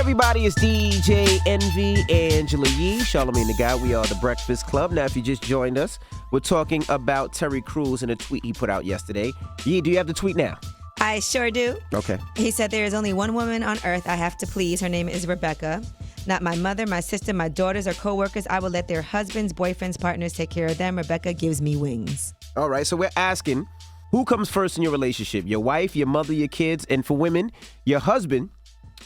everybody, it's DJ Envy, Angela Yee, Charlamagne the Guy. We are the Breakfast Club. Now, if you just joined us, we're talking about Terry Crews and a tweet he put out yesterday. Yee, do you have the tweet now? I sure do. Okay. He said, there is only one woman on earth I have to please. Her name is Rebecca. Not my mother, my sister, my daughters, or co-workers. I will let their husbands, boyfriends, partners take care of them. Rebecca gives me wings. All right, so we're asking, who comes first in your relationship? Your wife, your mother, your kids? And for women, your husband,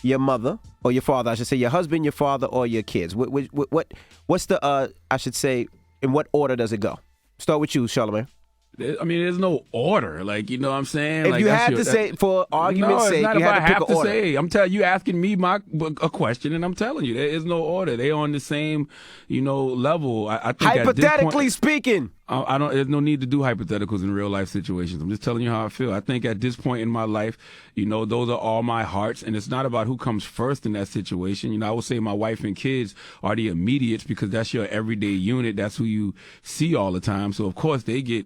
your mother, or your father. I should say your husband, your father, or your kids. What's the, I should say, in what order does it go? Start with you, Charlamagne. I mean, there's no order. Like, you know what I'm saying? If like, you had to say, for argument's sake, you had to pick an order. Say. I'm telling you, asking me a question, and I'm telling you, there is no order. They on the same, level. I think hypothetically speaking. I don't. There's no need to do hypotheticals in real life situations. I'm just telling you how I feel. I think at this point in my life, those are all my hearts, and it's not about who comes first in that situation. I would say my wife and kids are the immediates because that's your everyday unit. That's who you see all the time. So of course they get,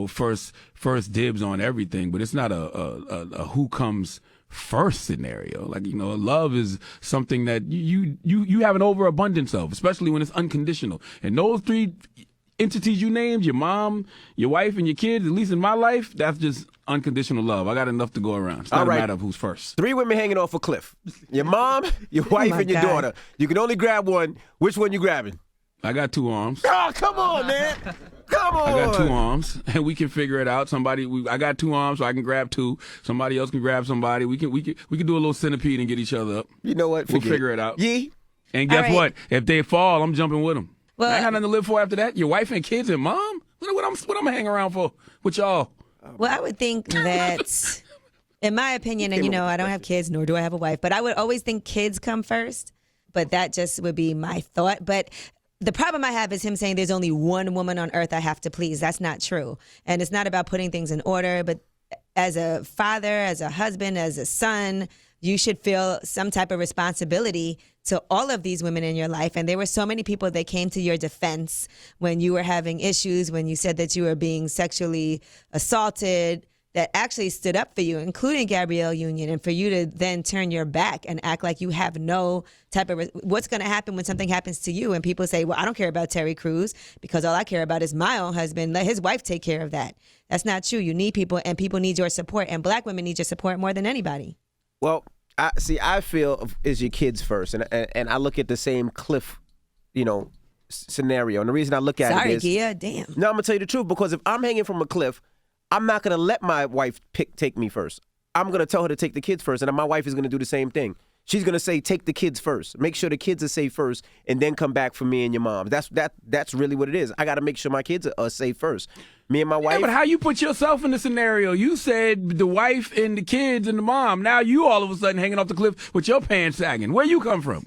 first dibs on everything. But it's not a who comes first scenario. Like, love is something that you have an overabundance of, especially when it's unconditional. And those three entities you named, your mom, your wife, and your kids, at least in my life, that's just unconditional love. I got enough to go around. It's not a matter of who's first. 3 women hanging off a cliff. Your mom, your wife, and your daughter. You can only grab one. Which one you grabbing? I got 2 arms. Oh, come on, man. Come on. I got 2 arms, and we can figure it out. I got 2 arms, so I can grab 2. Somebody else can grab somebody. We can do a little centipede and get each other up. You know what? We'll figure it out. Yee. And guess what? If they fall, I'm jumping with them. Well, I got nothing to live for after that. Your wife and kids and mom? What I'm hanging around for with y'all? Well, I would think that, in my opinion, and I don't have kids, nor do I have a wife, but I would always think kids come first. But that just would be my thought. But the problem I have is him saying there's only one woman on earth I have to please. That's not true. And it's not about putting things in order, but as a father, as a husband, as a son, you should feel some type of responsibility to all of these women in your life. And there were so many people that came to your defense when you were having issues, when you said that you were being sexually assaulted, that actually stood up for you, including Gabrielle Union. And for you to then turn your back and act like you have no type of, what's going to happen when something happens to you? And people say, well, I don't care about Terry Crews because all I care about is my own husband. Let his wife take care of that. That's not true. You need people, and people need your support. And black women need your support more than anybody. Well, I feel is your kids first, and I look at the same cliff, scenario. And the reason I look at it is, Gia, damn. No, I'm gonna tell you the truth, because if I'm hanging from a cliff, I'm not gonna let my wife take me first. I'm gonna tell her to take the kids first, and then my wife is gonna do the same thing. She's gonna say, take the kids first. Make sure the kids are safe first, and then come back for me and your mom. That's really what it is. I gotta make sure my kids are safe first. Me and my wife. Yeah, but how you put yourself in the scenario? You said the wife and the kids and the mom. Now you all of a sudden hanging off the cliff with your pants sagging. Where you come from?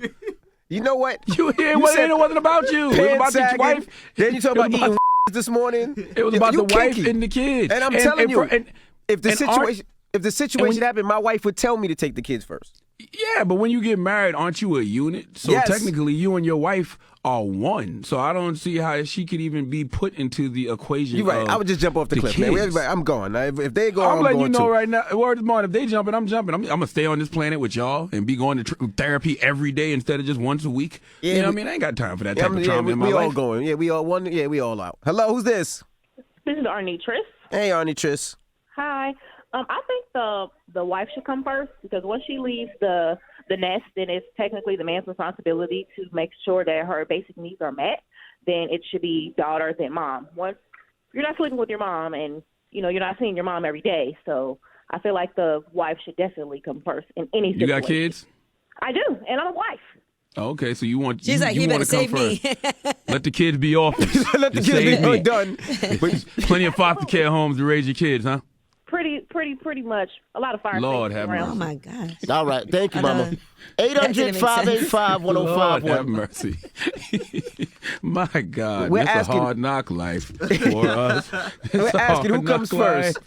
You know what? It wasn't about you. It was about sagging, your wife. Then you talk about eating this morning. It was about the wife and the kids. And I'm telling you, if the situation happened, my wife would tell me to take the kids first. Yeah, but when you get married, aren't you a unit? So technically, you and your wife are one. So I don't see how she could even be put into the equation. You're right. I would just jump off the cliff, man. I'm going. If they go, I'm letting going you know too. right now. Word of mine, if they jumping, I'm jumping. I'm gonna stay on this planet with y'all and be going to therapy every day instead of just once a week. Yeah, you know what I mean? I ain't got time for that type of trauma in my life. We all going. Yeah, we all one. Yeah, we all out. Hello, who's this? This is Arnie Triss. Hey, Arnie Triss. Hi. I think the wife should come first, because once she leaves the nest, then it's technically the man's responsibility to make sure that her basic needs are met. Then it should be daughter, then mom. Once you're not sleeping with your mom, and you're not seeing your mom every day, so I feel like the wife should definitely come first in any situation. You got kids? I do, and I'm a wife. Okay, so you want She's like, you better want to come save me. first. Let the kids be orphans. Let the kids be done. Plenty of foster care homes to raise your kids, huh? Pretty much. A lot of fire. Lord have mercy. Oh my gosh. All right, thank you, Mama. 800-585-1051. Lord have mercy. My God, We're it's asking, a hard knock life for us. We're asking who comes first,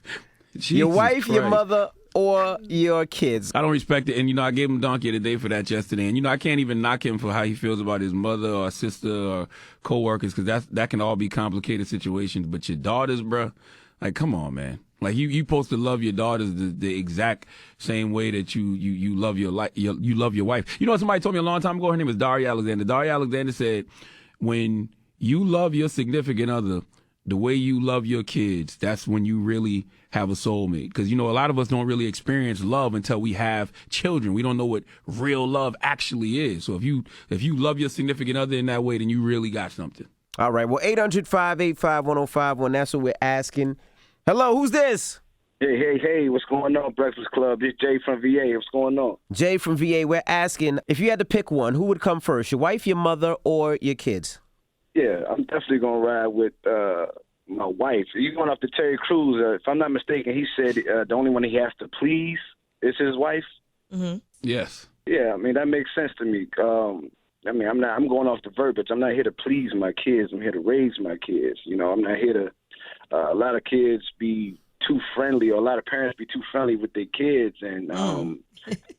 your wife, your mother, or your kids. I don't respect it, and I gave him donkey of the day for that yesterday, and I can't even knock him for how he feels about his mother or sister or coworkers, because that can all be complicated situations. But your daughters, bruh, like, come on, man. Like you supposed to love your daughters the exact same way that you love you love your wife. You know, somebody told me a long time ago. Her name was Daria Alexander. Daria Alexander said, when you love your significant other the way you love your kids, that's when you really have a soulmate. Because, you know, a lot of us don't really experience love until we have children. We don't know what real love actually is. So if you love your significant other in that way, then you really got something. All right. Well, 800-585-1051. That's what we're asking. Hello, who's this? Hey, what's going on, Breakfast Club? It's Jay from VA. What's going on? Jay from VA. We're asking, if you had to pick one, who would come first, your wife, your mother, or your kids? Yeah, I'm definitely going to ride with my wife. You going off to Terry Crews. If I'm not mistaken, he said the only one he has to please is his wife. Mm-hmm. Yes. Yeah, I mean, that makes sense to me. I mean, I'm going off the verbiage. I'm not here to please my kids. I'm here to raise my kids. You know, I'm not here to a lot of kids be too friendly, or a lot of parents be too friendly with their kids, and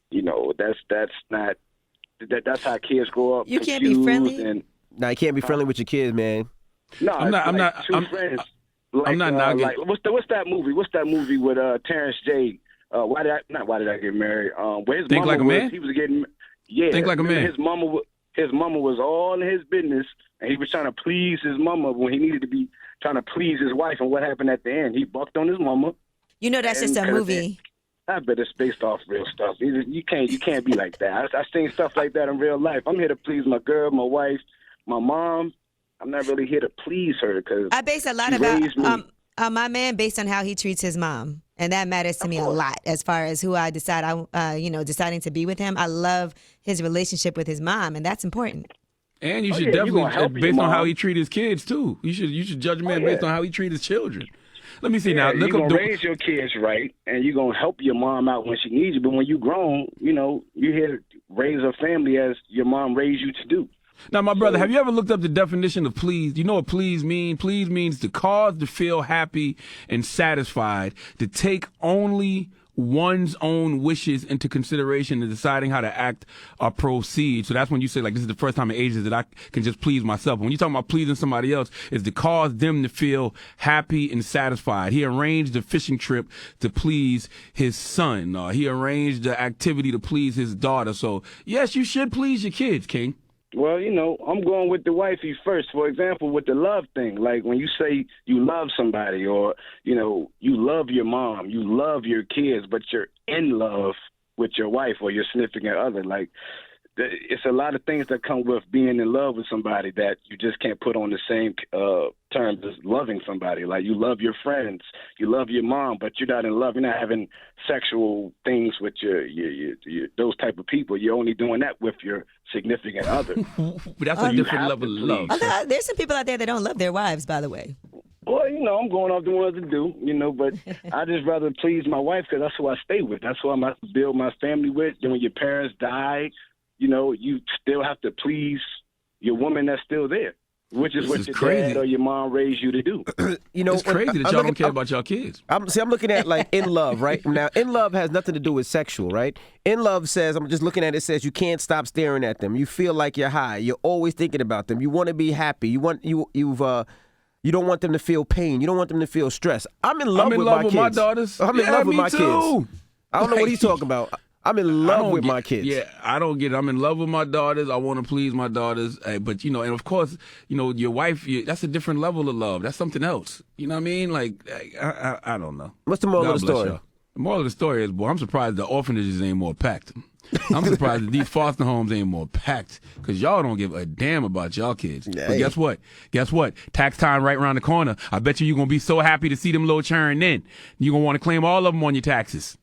you know, that's how kids grow up. You can't be friendly. No, you can't be friendly with your kids, man. No, I'm not. Friends. I'm not knocking. Like, what's that movie? What's that movie with Terrence J? Why did I get married? Where his Think mama Like a was, Man? He was getting. Yeah, Think Like a Man. His mama was all in his business, and he was trying to please his mama when he needed to be trying to please his wife. And what happened at the end? He bucked on his mama. You know, that's just a movie. I bet it's based off real stuff. You can't be like that. I seen stuff like that in real life. I'm here to please my girl, my wife, my mom. I'm not really here to please her because I base a lot about my man based on how he treats his mom, and that matters to me a lot as far as who I decide. Deciding to be with him. I love his relationship with his mom, and that's important. And you should definitely, based on how he treat his kids too. You should judge a man based on how he treat his children. Let me see now. You're going to raise your kids right, and you're going to help your mom out when she needs you. But when you're grown, you know, you're here to raise a family as your mom raised you to do. Now, my brother, have you ever looked up the definition of please? Do you know what please means? Please means to cause to feel happy and satisfied, to take only one's own wishes into consideration in deciding how to act or proceed. So that's when you say, like, this is the first time in ages that I can just please myself. When you're talking about pleasing somebody else, is to cause them to feel happy and satisfied. He arranged a fishing trip to please his son. He arranged the activity to please his daughter. So, yes, you should please your kids, King. Well, you know, I'm going with the wifey first. For example, with the love thing, like when you say you love somebody, or, you know, you love your mom, you love your kids, but you're in love with your wife or your significant other. Like, it's a lot of things that come with being in love with somebody that you just can't put on the same terms as loving somebody. Like, you love your friends, you love your mom, but you're not in love. You're not having sexual things with your those type of people. You're only doing that with your significant other. But that's a different level of love. There's some people out there that don't love their wives, by the way. Well, you know, I'm going off the ones that do, you know, but I just rather please my wife because that's who I stay with. That's who I'm going to build my family with. And when your parents die, you know, you still have to please your woman that's still there, which is what your dad or your mom raised you to do. You know, it's crazy that y'all don't care about y'all kids. I'm looking at, like, in love, right? Now, in love has nothing to do with sexual, right? In love says, I'm just looking at it, says you can't stop staring at them. You feel like you're high. You're always thinking about them. You want to be happy. You don't want them to feel pain. You don't want them to feel stress. I'm in love with my kids. My daughters. I'm in love with my too. kids. I don't know what he's talking about. I'm in love with my kids. Yeah, I don't get it. I'm in love with my daughters. I want to please my daughters. But, you know, and of course, you know, your wife, that's a different level of love. That's something else. You know what I mean? Like, I don't know. What's the moral of the story? Y'all. The moral of the story is, boy, I'm surprised the orphanages ain't more packed. I'm surprised that these foster homes ain't more packed because y'all don't give a damn about y'all kids. Yeah, but guess what? Tax time right around the corner. I bet you're going to be so happy to see them little churn in. You're going to want to claim all of them on your taxes.